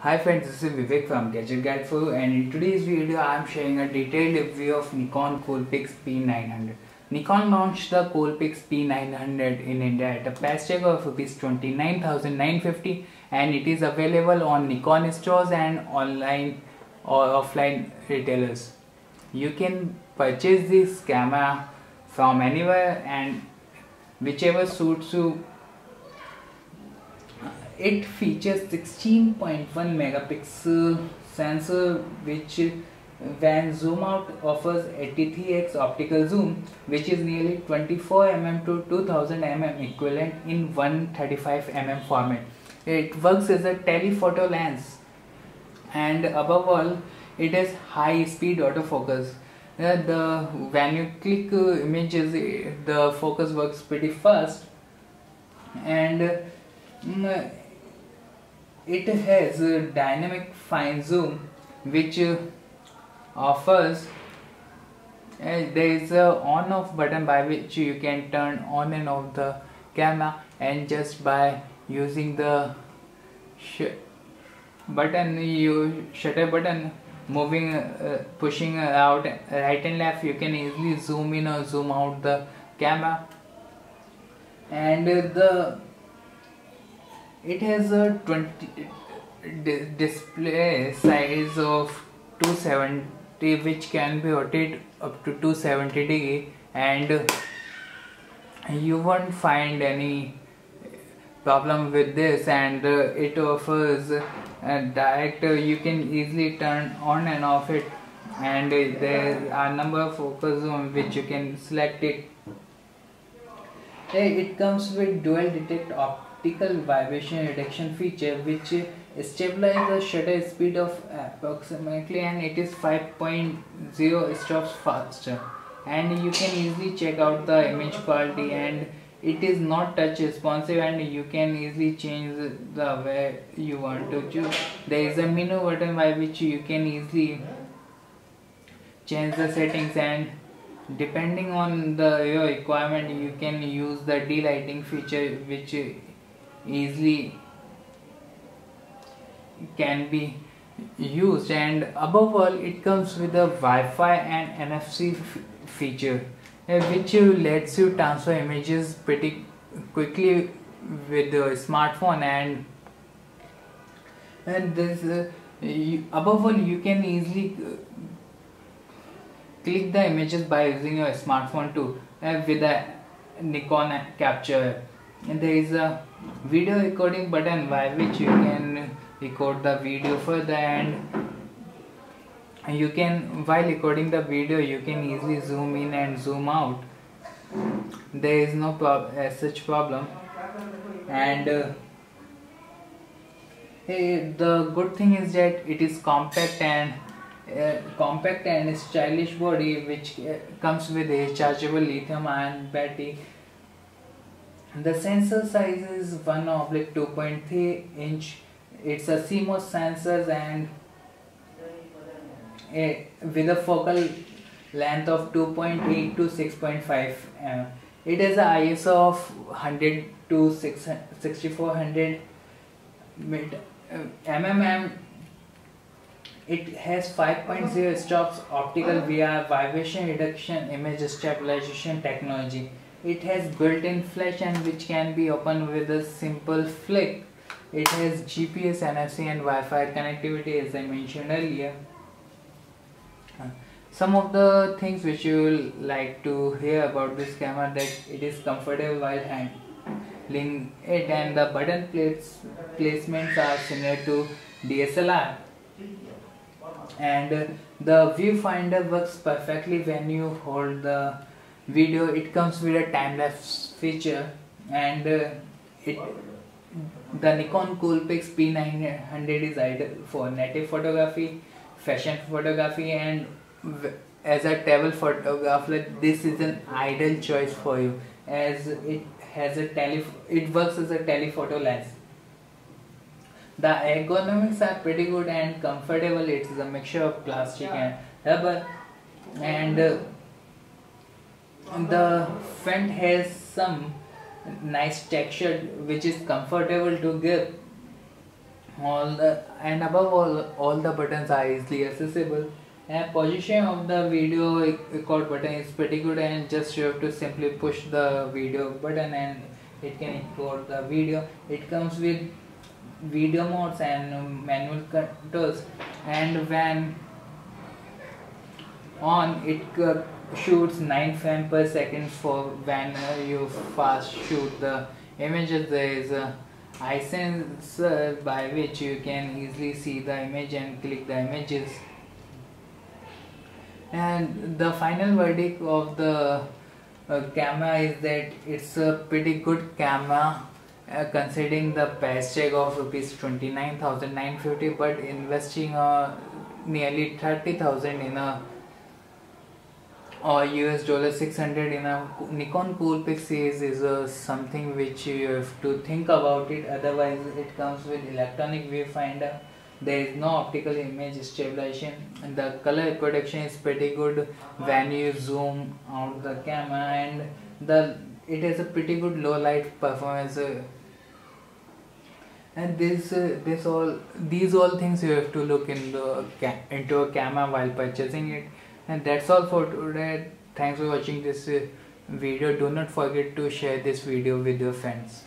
Hi friends, this is Vivek from Gadget Guide for you, and in today's video I am sharing a detailed review of Nikon Coolpix P900. Nikon launched the Coolpix P900 in India at a price tag of Rs 29,950 and it is available on Nikon stores and online or offline retailers. You can purchase this camera from anywhere and whichever suits you. It features 16.1 megapixel sensor which when zoom out offers 83x optical zoom, which is nearly 24 mm to 2000 mm equivalent in 135 mm format. It works as a telephoto lens and above all it has high speed autofocus. When you click images, the focus works pretty fast, and it has a dynamic fine zoom which offers there is a on off button by which you can turn on and off the camera, and just by using the shutter button, moving pushing out right and left, you can easily zoom in or zoom out the camera. And it has a display size of 270 which can be rotated up to 270 degree, and you won't find any problem with this, and it offers direct you can easily turn on and off it, and there are number of focus on which you can select it. It comes with dual detect optical vibration reduction feature which stabilizes the shutter speed of approximately, and it is 5.0 stops faster, and you can easily check out the image quality, and it is not touch responsive, and you can easily change the way you want to choose. There is a menu button by which you can easily change the settings, and depending on your requirement you can use the D-lighting feature which easily can be used. And above all it comes with a Wi-Fi and NFC feature which lets you transfer images pretty quickly with the smartphone, and this above all you can easily click the images by using your smartphone too with the Nikon capture. And there is a video recording button by which you can record the video further, and you can, while recording the video, you can easily zoom in and zoom out. There is no such problem. And the good thing is that it is compact and stylish body which comes with a rechargeable lithium-ion battery. The sensor size is 1/2.3 inch. It's a CMOS sensors, and with a focal length of 2.8 to 6.5 mm. It has a ISO of 100 to 6400 mm. It has 5.0 stops optical via vibration reduction image stabilization technology. It has built-in flash and which can be opened with a simple flick. It has GPS, NFC and Wi-Fi connectivity as I mentioned earlier. Some of the things which you will like to hear about this camera, that it is comfortable while handling it, and the button placements are similar to DSLR, and the viewfinder works perfectly when you hold the video. It comes with a time-lapse feature, and the Nikon Coolpix P900 is ideal for native photography, fashion photography, and as a travel photographer this is an ideal choice for you, as it has it works as a telephoto lens. The ergonomics are pretty good and comfortable. It is a mixture of plastic and rubber, and the front has some nice texture which is comfortable to grip. all the buttons are easily accessible, and position of the video record button is pretty good, and just you have to simply push the video button and it can record the video. It comes with video modes and manual controls, and when on it shoots 9 frames per second for when you fast shoot the images. There is a eye sensor by which you can easily see the image and click the images. And the final verdict of the camera is that it's a pretty good camera, considering the price tag of rupees 29,950, but investing nearly 30,000 in a or US dollar 600 in a Nikon Coolpix series is something which you have to think about it. Otherwise, it comes with electronic viewfinder. There is no optical image stabilization, and the color reproduction is pretty good when you zoom out the camera, and it has a pretty good low light performance. And these all things you have to look into a camera while purchasing it. And that's all for today. Thanks for watching this video. Do not forget to share this video with your friends.